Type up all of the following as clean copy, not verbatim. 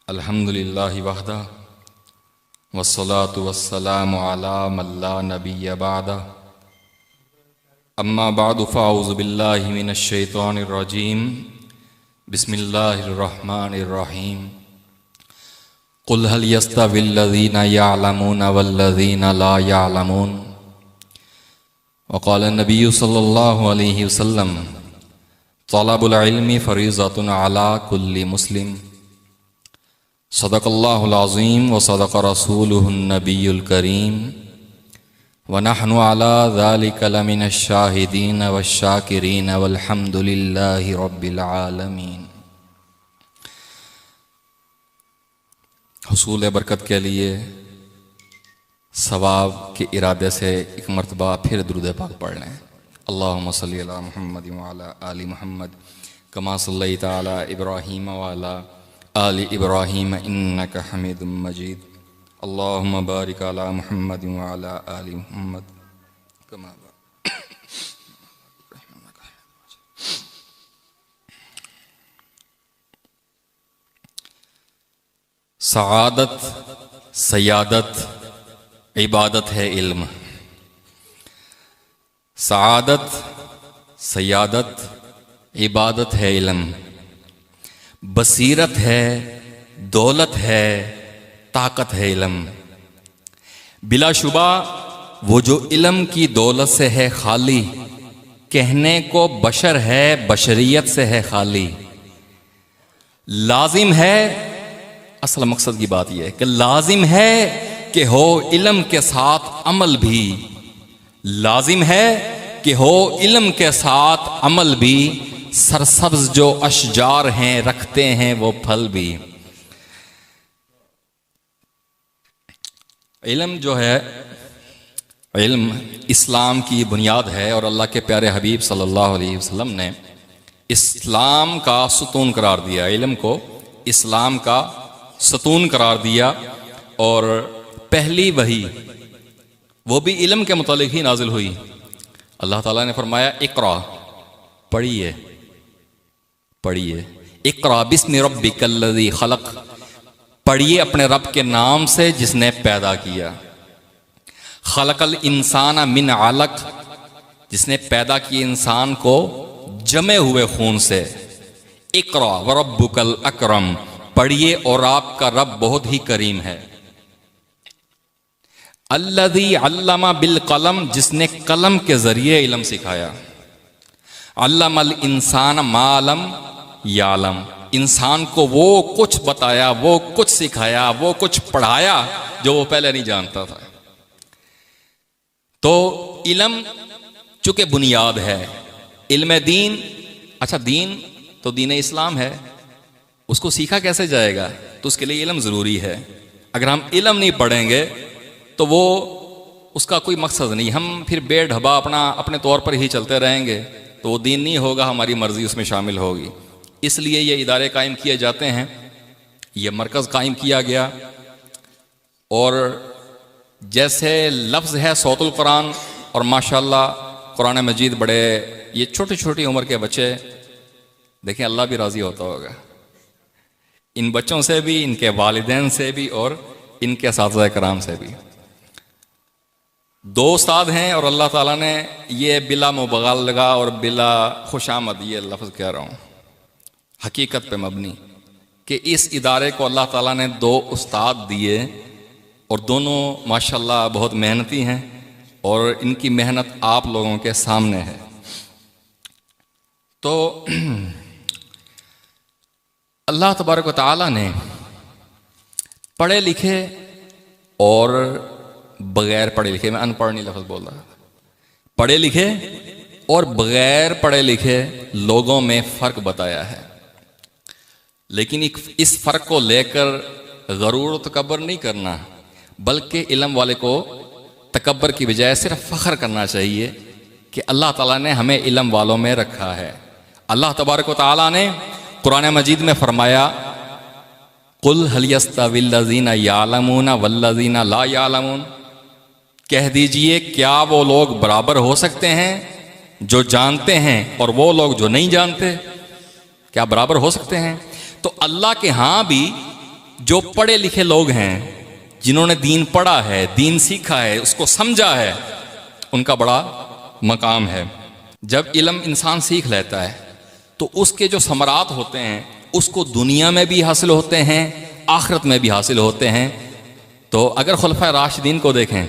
الحمدللہ وحدہ والصلاة والسلام علی من لا نبی بعدہ اما بعد فاعوذ باللہ من الشیطان الرجیم بسم اللہ الرحمن الرحیم قل هل يستوي الذین يعلمون والذین لا يعلمون وقال النبی صلی اللہ علیہ وسلم طلب العلم فریضۃ علی کل مسلم صدق اللہ العظیم و صدق رسولہ النبی الکریم ونحن علی ذلک لمن الشاہدین والشاکرین والحمد للہ رب العالمین۔ حصول برکت کے لیے ثواب کے ارادے سے ایک مرتبہ پھر درود پاک پڑھ لیں۔ اللہم صلی علی محمد وعلی آل محمد کما صلیت علی ابراہیم وعلی آل ابراہیم انک حمید مجید۔ اللہم بارک علی محمد وعلی آل محمد کما سعادت، سیادت، عبادت ہے علم۔ سعادت، سیادت، عبادت ہے علم، بصیرت ہے، دولت ہے، طاقت ہے علم۔ بلا شبہ وہ جو علم کی دولت سے ہے خالی، کہنے کو بشر ہے، بشریت سے ہے خالی۔ لازم ہے، اصل مقصد کی بات یہ ہے کہ لازم ہے کہ ہو علم کے ساتھ عمل بھی، لازم ہے کہ ہو علم کے ساتھ عمل بھی۔ سرسبز جو اشجار ہیں رکھتے ہیں وہ پھل بھی۔ علم جو ہے، علم اسلام کی بنیاد ہے، اور اللہ کے پیارے حبیب صلی اللہ علیہ وسلم نے اسلام کا ستون قرار دیا، علم کو اسلام کا ستون قرار دیا۔ اور پہلی وحی وہ بھی علم کے متعلق ہی نازل ہوئی۔ اللہ تعالیٰ نے فرمایا اقرا، پڑھیے پڑھیے، اقرا بسم ربک الذی خلق، پڑھیے اپنے رب کے نام سے جس نے پیدا کیا۔ خلق الانسان من علق، جس نے پیدا کیا انسان کو جمے ہوئے خون سے۔ اقرا وربک الاکرم، پڑھیے اور آپ کا رب بہت ہی کریم ہے۔ الذی علم بالقلم، جس نے قلم کے ذریعے علم سکھایا۔ علم الانسان ما لم یعلم، انسان کو وہ کچھ بتایا، وہ کچھ سکھایا، وہ کچھ پڑھایا جو وہ پہلے نہیں جانتا تھا۔ تو علم چونکہ بنیاد ہے، علم دین، اچھا دین تو دین اسلام ہے، اس کو سیکھا کیسے جائے گا؟ تو اس کے لیے علم ضروری ہے۔ اگر ہم علم نہیں پڑھیں گے تو وہ اس کا کوئی مقصد نہیں، ہم پھر بے ڈھبا اپنے طور پر ہی چلتے رہیں گے تو وہ دین نہیں ہوگا، ہماری مرضی اس میں شامل ہوگی۔ اس لیے یہ ادارے قائم کیے جاتے ہیں، یہ مرکز قائم کیا گیا۔ اور جیسے لفظ ہے صوت القرآن، اور ماشاءاللہ قرآن مجید بڑے، یہ چھوٹی چھوٹی عمر کے بچے دیکھیں، اللہ بھی راضی ہوتا ہوگا ان بچوں سے بھی، ان کے والدین سے بھی، اور ان کے اساتذہ کرام سے بھی۔ دو استاد ہیں اور اللہ تعالیٰ نے یہ بلا مبالغہ اور بلا خوش آمد یہ لفظ کہہ رہا ہوں، حقیقت پہ مبنی، کہ اس ادارے کو اللہ تعالیٰ نے دو استاد دیے، اور دونوں ماشاءاللہ بہت محنتی ہیں، اور ان کی محنت آپ لوگوں کے سامنے ہے۔ تو اللہ تبارک و تعالیٰ نے پڑھے لکھے اور بغیر پڑھے لکھے، میں ان پڑھ نہیں لفظ بول رہا، پڑھے لکھے اور بغیر پڑھے لکھے لوگوں میں فرق بتایا ہے۔ لیکن اس فرق کو لے کر غرور و تکبر نہیں کرنا، بلکہ علم والے کو تکبر کی بجائے صرف فخر کرنا چاہیے کہ اللہ تعالیٰ نے ہمیں علم والوں میں رکھا ہے۔ اللہ تبارک و تعالیٰ نے قرآن مجید میں فرمایا قل هل يستوي الذين يعلمون والذين لا يعلمون، کہہ دیجئے کیا وہ لوگ برابر ہو سکتے ہیں جو جانتے ہیں اور وہ لوگ جو نہیں جانتے؟ کیا برابر ہو سکتے ہیں؟ تو اللہ کے ہاں بھی جو پڑھے لکھے لوگ ہیں، جنہوں نے دین پڑھا ہے، دین سیکھا ہے، اس کو سمجھا ہے، ان کا بڑا مقام ہے۔ جب علم انسان سیکھ لیتا ہے تو اس کے جو ثمرات ہوتے ہیں اس کو دنیا میں بھی حاصل ہوتے ہیں، آخرت میں بھی حاصل ہوتے ہیں۔ تو اگر خلفائے راشدین کو دیکھیں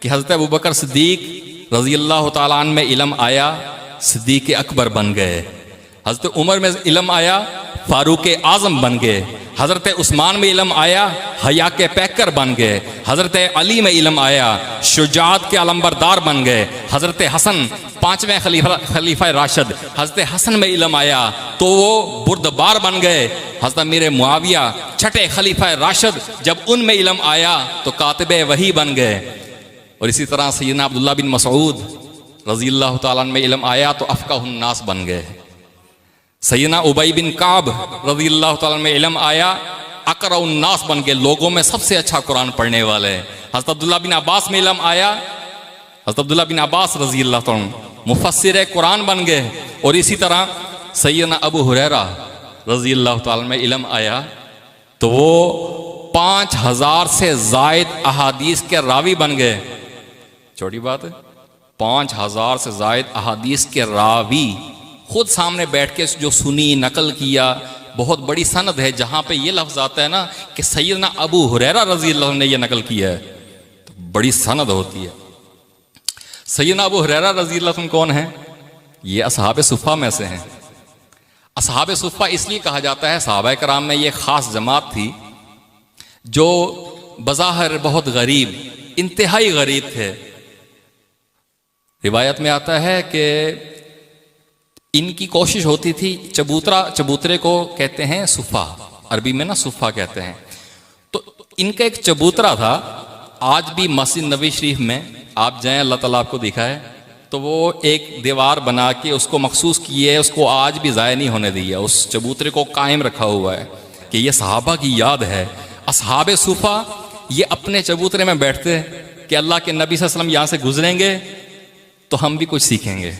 کہ حضرت ابوبکر صدیق رضی اللہ تعالیٰ عنہ میں علم آیا، صدیق اکبر بن گئے۔ حضرت عمر میں علم آیا، فاروق اعظم بن گئے۔ حضرت عثمان میں علم آیا، حیا کے پیکر بن گئے۔ حضرت علی میں علم آیا، شجاعت کے علمبردار بن گئے۔ حضرت حسن پانچویں خلیفہ راشد، حضرت حسن میں علم آیا تو وہ بردبار بن گئے۔ حضرت امیر معاویہ چھٹے خلیفہ راشد، جب ان میں علم آیا تو کاتب وحی بن گئے۔ اور اسی طرح سیدنا عبداللہ بن مسعود رضی اللہ تعالیٰ عنہ میں علم آیا تو افقہ الناس بن گئے۔ سیدنا ابی بن کعب رضی اللہ تعالیٰ عنہ میں علم آیا، اقرأ الناس بن گئے، لوگوں میں سب سے اچھا قرآن پڑھنے والے۔ حضرت عبداللہ بن عباس میں علم آیا، حضرت عبداللہ بن عباس رضی اللہ تعالیٰ عنہ مفسر قرآن بن گئے۔ اور اسی طرح سیدنا ابو ہریرہ رضی اللہ تعالیٰ میں علم آیا تو وہ 5000 سے زائد احادیث کے راوی بن گئے۔ چھوٹی بات ہے، 5000 سے زائد احادیث کے راوی خود سامنے بیٹھ کے جو سنی، نقل کیا، بہت بڑی سند ہے جہاں پہ یہ لفظ آتا ہے نا کہ سیدنا ابو ہریرہ رضی اللہ عنہ نے یہ نقل کیا ہے، تو بڑی سند ہوتی ہے۔ سیدنا ابو ہریرہ رضی اللہ عنہ کون ہیں؟ یہ اصحاب صفہ میں سے ہیں۔ اصحاب صفہ اس لیے کہا جاتا ہے، صحابہ کرام میں یہ خاص جماعت تھی جو بظاہر بہت غریب، انتہائی غریب تھے۔ روایت میں آتا ہے کہ ان کی کوشش ہوتی تھی، چبوترے کو کہتے ہیں صفہ، عربی میں نا صفہ کہتے ہیں۔ تو ان کا ایک چبوترا تھا، آج بھی مسجد نبوی شریف میں آپ جائیں، اللہ تعالیٰ آپ کو دکھائے تو وہ ایک دیوار بنا کے اس کو مخصوص کیے، اس کو آج بھی ضائع نہیں ہونے دیا، اس چبوترے کو قائم رکھا ہوا ہے کہ یہ صحابہ کی یاد ہے۔ اصحاب صفہ یہ اپنے چبوترے میں بیٹھتے کہ اللہ کے نبی صلی اللہ علیہ وسلم یہاں سے گزریں گے تو ہم بھی کچھ سیکھیں گے،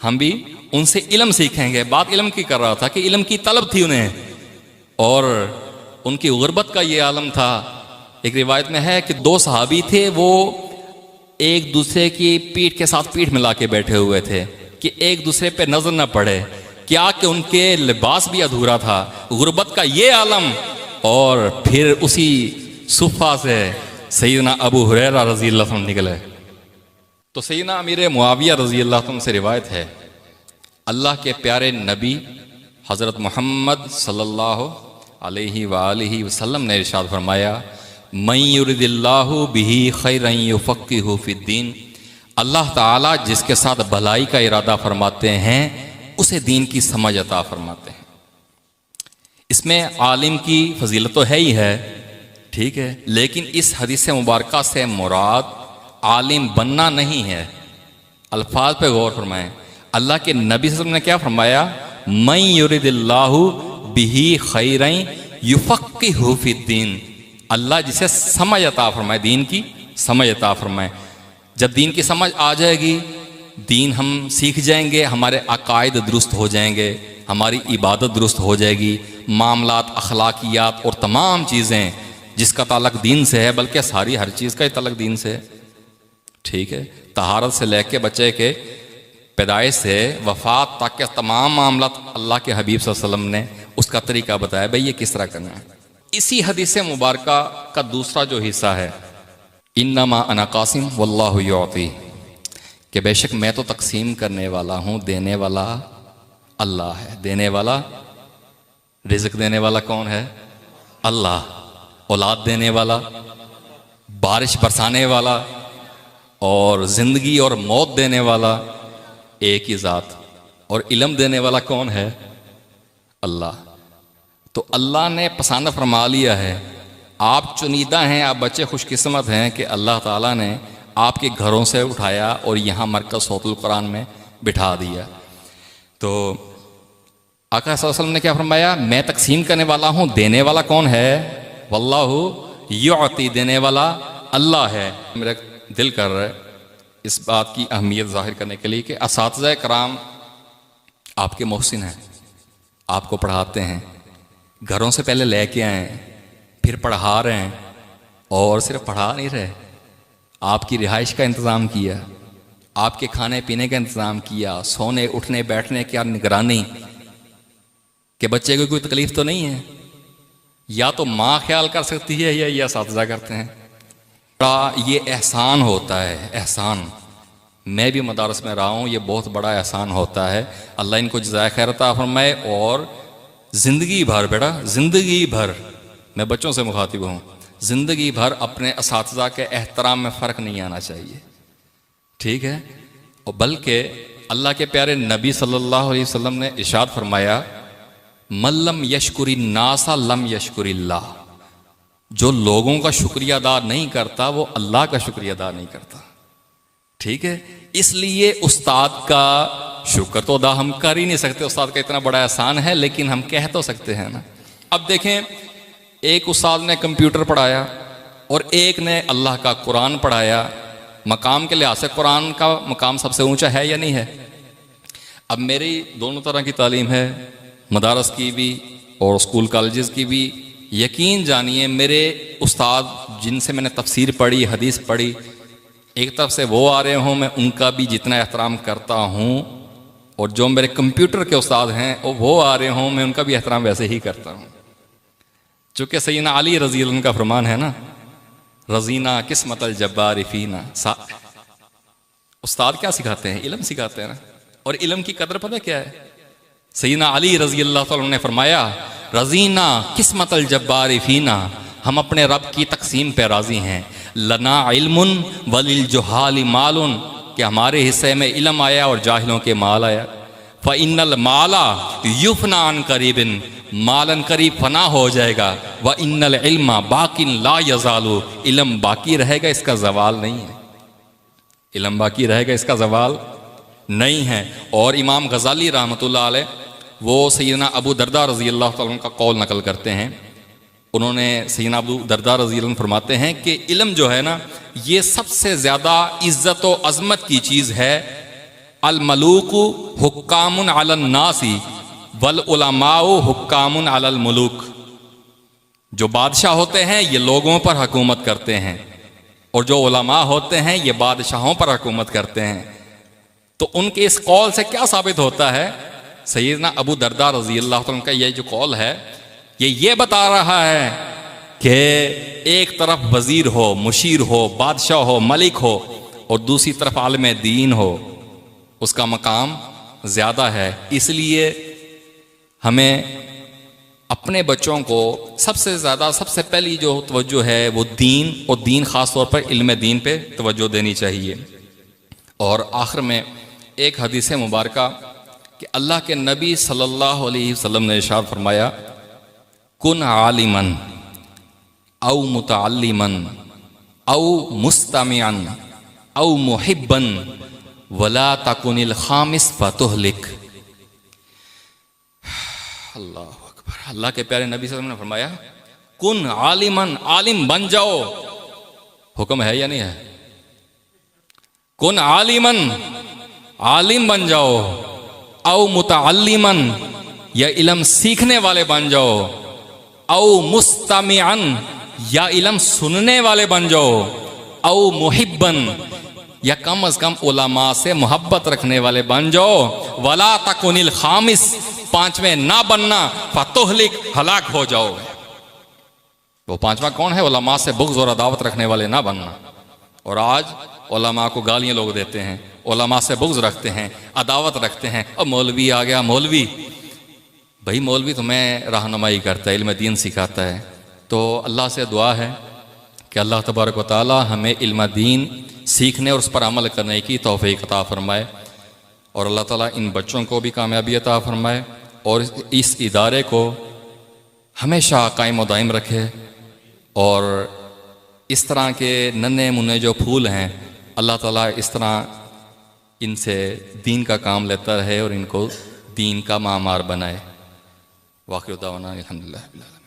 ہم بھی ان سے علم سیکھیں گے۔ بات علم کی کر رہا تھا کہ علم کی طلب تھی انہیں، اور ان کی غربت کا یہ عالم تھا۔ ایک روایت میں ہے کہ 2 صحابی تھے، وہ ایک دوسرے کی پیٹھ کے ساتھ پیٹھ ملا کے بیٹھے ہوئے تھے کہ ایک دوسرے پہ نظر نہ پڑے، کیا کہ ان کے لباس بھی ادھورا تھا، غربت کا یہ عالم۔ اور پھر اسی صفہ سے سیدنا ابو ہریرہ رضی اللہ عنہ نکلے۔ تو سیدنا امیر معاویہ رضی اللہ عنہ سے روایت ہے، اللہ کے پیارے نبی حضرت محمد صلی اللہ علیہ وآلہ وسلم نے ارشاد فرمایا، من یرد اللہ بہ خیرا یفقہہ فی الدین، اللہ تعالیٰ جس کے ساتھ بھلائی کا ارادہ فرماتے ہیں اسے دین کی سمجھ عطا فرماتے ہیں۔ اس میں عالم کی فضیلت تو ہے ہی ہے، ٹھیک ہے، لیکن اس حدیث مبارکہ سے مراد عالم بننا نہیں ہے۔ الفاظ پہ غور فرمائیں، اللہ کے نبی صلی اللہ علیہ وسلم نے کیا فرمایا؟ من یرد اللہ بہ خیرا یفقہہ فی الدین، اللہ جسے سمجھ عطا فرمائے، دین کی سمجھ عطا فرمائے۔ جب دین کی سمجھ آ جائے گی، دین ہم سیکھ جائیں گے، ہمارے عقائد درست ہو جائیں گے، ہماری عبادت درست ہو جائے گی، معاملات، اخلاقیات اور تمام چیزیں جس کا تعلق دین سے ہے، بلکہ ساری ہر چیز کا ہی تعلق دین سے ہے، ٹھیک ہے، طہارت سے لے کے بچے کے پیدائش سے وفات تک کے تمام معاملات اللہ کے حبیب صلی اللہ علیہ وسلم نے اس کا طریقہ بتایا، بھئی یہ کس طرح کرنا ہے۔ اسی حدیث مبارکہ کا دوسرا جو حصہ ہے، انما انا قاسم واللہ یعطی، کہ بے شک میں تو تقسیم کرنے والا ہوں، دینے والا اللہ ہے۔ دینے والا، رزق دینے والا کون ہے؟ اللہ۔ اولاد دینے والا، بارش برسانے والا، اور زندگی اور موت دینے والا ایک ہی ذات، اور علم دینے والا کون ہے؟ اللہ۔ تو اللہ نے پسند فرما لیا ہے، آپ چنیدہ ہیں، آپ بچے خوش قسمت ہیں کہ اللہ تعالیٰ نے آپ کے گھروں سے اٹھایا اور یہاں مرکز صوت القرآن میں بٹھا دیا۔ تو آقا صلی اللہ علیہ وسلم نے کیا فرمایا؟ میں تقسیم کرنے والا ہوں، دینے والا کون ہے؟ واللہ یعطی، دینے والا اللہ ہے۔ میرا دل کر رہا ہے اس بات کی اہمیت ظاہر کرنے کے لیے کہ اساتذہ کرام آپ کے محسن ہیں، آپ کو پڑھاتے ہیں، گھروں سے پہلے لے کے آئیں، پھر پڑھا رہے ہیں، اور صرف پڑھا نہیں رہے، آپ کی رہائش کا انتظام کیا، آپ کے کھانے پینے کا انتظام کیا، سونے اٹھنے بیٹھنے کی نگرانی، کہ بچے کو کوئی تکلیف تو نہیں ہے۔ یا تو ماں خیال کر سکتی ہے یا یہ اساتذہ کرتے ہیں۔ بڑا یہ احسان ہوتا ہے، احسان۔ میں بھی مدارس میں رہا ہوں، یہ بہت بڑا احسان ہوتا ہے۔ اللہ ان کو جزائے خیر عطا فرمائے، اور زندگی بھر، بیٹا زندگی بھر، میں بچوں سے مخاطب ہوں، زندگی بھر اپنے اساتذہ کے احترام میں فرق نہیں آنا چاہیے، ٹھیک ہے؟ اور بلکہ اللہ کے پیارے نبی صلی اللہ علیہ وسلم نے ارشاد فرمایا، من لم یشکر الناس لم یشکر اللہ، جو لوگوں کا شکریہ ادا نہیں کرتا وہ اللہ کا شکریہ ادا نہیں کرتا، ٹھیک ہے؟ اس لیے استاد کا شکر تو ادا ہم کر ہی نہیں سکتے، استاد کا اتنا بڑا احسان ہے، لیکن ہم کہہ تو سکتے ہیں نا۔ اب دیکھیں، ایک استاد نے کمپیوٹر پڑھایا اور ایک نے اللہ کا قرآن پڑھایا، مقام کے لحاظ سے قرآن کا مقام سب سے اونچا ہے یا نہیں ہے؟ اب میری دونوں طرح کی تعلیم ہے، مدارس کی بھی اور اسکول کالجز کی بھی۔ یقین جانیے میرے استاد جن سے میں نے تفسیر پڑھی، حدیث پڑھی، ایک طرف سے وہ آ رہے ہوں، میں ان کا بھی جتنا احترام کرتا ہوں، اور جو میرے کمپیوٹر کے استاد ہیں وہ آ رہے ہوں، میں ان کا بھی احترام ویسے ہی کرتا ہوں۔ چونکہ سیدنا علی رضی اللہ عنہ کا فرمان ہے نا، رضینا قسمت الجبار فینا۔ استاد کیا سکھاتے ہیں؟ علم سکھاتے ہیں نا، اور علم کی قدر پتہ کیا ہے؟ سیدنا علی رضی اللہ عنہ نے فرمایا، رضینا قسمت الجبار فینا، ہم اپنے رب کی تقسیم پہ راضی ہیں۔ لنا علم وللجہال مال، کہ ہمارے حصے میں علم آیا اور جاہلوں کے مال آیا۔ فإن المال یفنی عن قریب، مالن قریب فنا ہو جائے گا۔ وإن العلم باق لا یزال، علم باقی رہے گا، اس کا زوال نہیں ہے، علم باقی رہے گا، اس کا زوال نہیں ہے۔ اور امام غزالی رحمۃ اللہ علیہ وہ سیدنا ابو درداء رضی اللہ تعالیٰ عنہ کا قول نقل کرتے ہیں، انہوں نے سیدنا ابو درداء رضی اللہ عنہ فرماتے ہیں کہ علم جو ہے نا، یہ سب سے زیادہ عزت و عظمت کی چیز ہے۔ الملوک حکام علی الناس والعلماء حکام علی الملوک، جو بادشاہ ہوتے ہیں یہ لوگوں پر حکومت کرتے ہیں، اور جو علماء ہوتے ہیں یہ بادشاہوں پر حکومت کرتے ہیں۔ تو ان کے اس قول سے کیا ثابت ہوتا ہے؟ سیدنا ابو درداء رضی اللہ عنہ کا یہ جو قول ہے، یہ بتا رہا ہے کہ ایک طرف وزیر ہو، مشیر ہو، بادشاہ ہو، ملک ہو، اور دوسری طرف عالم دین ہو، اس کا مقام زیادہ ہے۔ اس لیے ہمیں اپنے بچوں کو سب سے زیادہ، سب سے پہلی جو توجہ ہے وہ دین، اور دین خاص طور پر علم دین پہ توجہ دینی چاہیے۔ اور آخر میں ایک حدیث مبارکہ کہ اللہ کے نبی صلی اللہ علیہ وسلم نے ارشاد فرمایا، کن عالمن او متعلمن او مستمعن او محبن ولا تکن الخامس فتہلک۔ اللہ اکبر۔ اللہ کے پیارے نبی صلی اللہ علیہ وسلم نے فرمایا، کن عالمن، عالم بن جاؤ۔ حکم ہے یا نہیں ہے؟ کن عالمن، عالم بن جاؤ، او متعلمن، یا علم سیکھنے والے بن جاؤ، او مستمعن، یا علم سننے والے بن جاؤ، او محبن، یا کم از کم علماء سے محبت رکھنے والے بن جاؤ، ولا تکن الخامس، پانچویں نہ بننا، فتہلک، ہلاک ہو جاؤ۔ وہ پانچواں کون ہے؟ علماء سے بغض اور عداوت رکھنے والے نہ بننا۔ اور آج علماء کو گالیاں لوگ دیتے ہیں، علماء سے بغض رکھتے ہیں، عداوت رکھتے ہیں، اور مولوی آ گیا، مولوی۔ بھائی مولوی تمہیں رہنمائی کرتا ہے، علم دین سکھاتا ہے، تو اللہ سے دعا ہے کہ اللہ تبارک و تعالی ہمیں علم دین سیکھنے اور اس پر عمل کرنے کی توفیق عطا فرمائے، اور اللہ تعالیٰ ان بچوں کو بھی کامیابی عطا فرمائے، اور اس ادارے کو ہمیشہ قائم و دائم رکھے، اور اس طرح کے ننھے منھے جو پھول ہیں اللہ تعالیٰ اس طرح ان سے دین کا کام لیتا رہے اور ان کو دین کا معمار بنائے۔ واخر دعوانا الحمدللہ رب العالمین۔